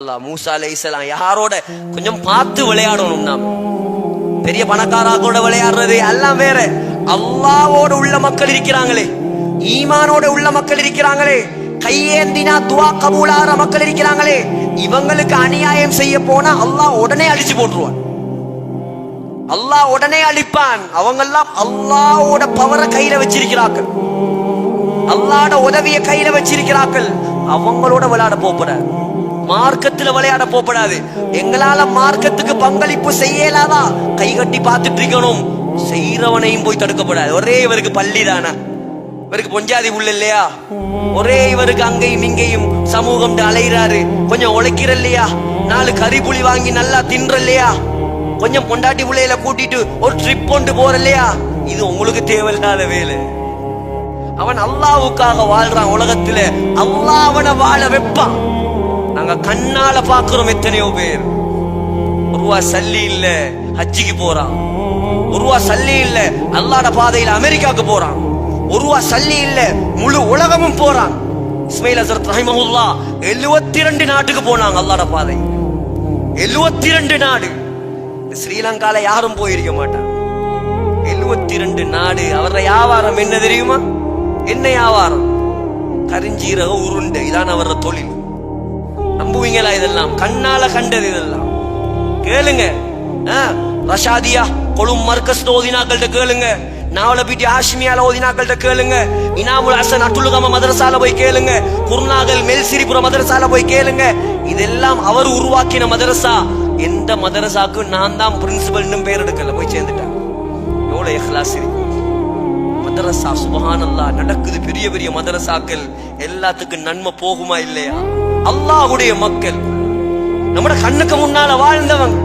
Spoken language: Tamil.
மூசா அலைஹிஸ்ஸலாம் யாரோட கொஞ்சம் பார்த்து விளையாடணும். நாம் பெரிய பணக்காராவோட விளையாடுறது எல்லாம் வேற. அல்லாஹ்வோட உள்ள மக்கள் இருக்கிறாங்களே, ஈமானோட உள்ள மக்கள் இருக்கிறாங்களே, கையேந்தினா துவா கபூலாற மக்கள் இருக்கிறாங்களே, இவங்களுக்கு அநியாயம் செய்ய போனா அல்லாஹ் உடனே அழிச்சு போட்டுருவான். அல்லாஹ் உடனே அழிப்பான். அவங்கெல்லாம் அல்லாஹ்வோட பவரை கையில வச்சிருக்கிறார்கள், அல்லாஹ்வோட உதவிய கையில வச்சிருக்கிறார்கள். அவங்களோட விளையாட போறாரு, மார்க்கத்துல விளையாட போப்படாது. எங்களால மார்க்கத்துக்கு பங்களிப்பு செய்யலாதா கை கட்டி பார்த்துட்டு இருக்கணும். செய்யறவனையும் போய் தடுக்கப்படாது. ஒரே இவருக்கு பள்ளி தானே, இவருக்கு பொஞ்சாதி உள்ள இல்லையா, ஒரே இவருக்கு அங்கேயும் இங்கேயும் சமூகம் அலைகிறாரு, கொஞ்சம் உழைக்கிற இல்லையா, 4 கறிப்புளி வாங்கி நல்லா தின்ற இல்லையா, கொஞ்சம் பொண்டாட்டி பிள்ளையில கூட்டிட்டு ஒரு ட்ரிப் கொண்டு போற இல்லையா, இது உங்களுக்கு தேவையில்லாத வேலை. அவன் அல்லாஹ்வுக்காக வாழ்றான். உலகத்துல அல்லாஹ் அவனை வாழ வைப்பான். நாங்க கண்ணால பாக்குறோம் எத்தனையோ பேர் ஒருவா சல்லி இல்ல ஹஜ்ஜிக்கு போறான், ஒருவா சல்லி இல்ல அல்லாஹ்வுடைய பாதையில அமெரிக்காவுக்கு போறான், ஒருவா சல்லி இல்ல முழு உலகமும் போறான். இஸ்மாயில் ஹஸரத் ரஹிமஹுல்லாஹ் 72 நாட்டுக்கு போனாங்க அல்லாஹ்வுடைய பாதை. 72 நாடு. ஸ்ரீலங்கால யாரும் போயிருக்க மாட்டாங்க. 72 நாடு. அவர வியாபாரம் என்ன தெரியுமா? என்ன வியாபாரம்? கரிஞ்சீரக உருண்டை. இதான் அவர தொழில். நம்புவீங்களா? இதெல்லாம் கண்ணால கண்டது. இதெல்லாம் கேளுங்க. ரஷாதியா கொழும் மர்கஸ் ஓதினாக்கள்கிட்ட கேளுங்க, நாவலபீட்டி ஆஷ்மியால ஓதினாக்கள்கிட்ட கேளுங்க, இனாமுல் ஹசன் அட்டுலுகம மதரசால போய் கேளுங்க, குர்நாகல் மெல்சிரிபுர மதரசால போய் கேளுங்க. இதெல்லாம் அவர் உருவாக்கின மதரசா. எந்த மதரசாக்கு நான் தான் பிரின்சிபல் பேர் எடுக்கல, போய் சேர்ந்துட்டேன். எவ்வளவு இஹ்லாஸ் மதரசா. சுப்ஹானல்லாஹ், நடக்குது. பெரிய பெரிய மதரசாக்கள் எல்லாத்துக்கும் நன்மை போகுமா இல்லையா? அல்லாஹ்வுடைய மக்கள் நம்மட கண்ணுக்கு முன்னால வாழ்ந்தவங்க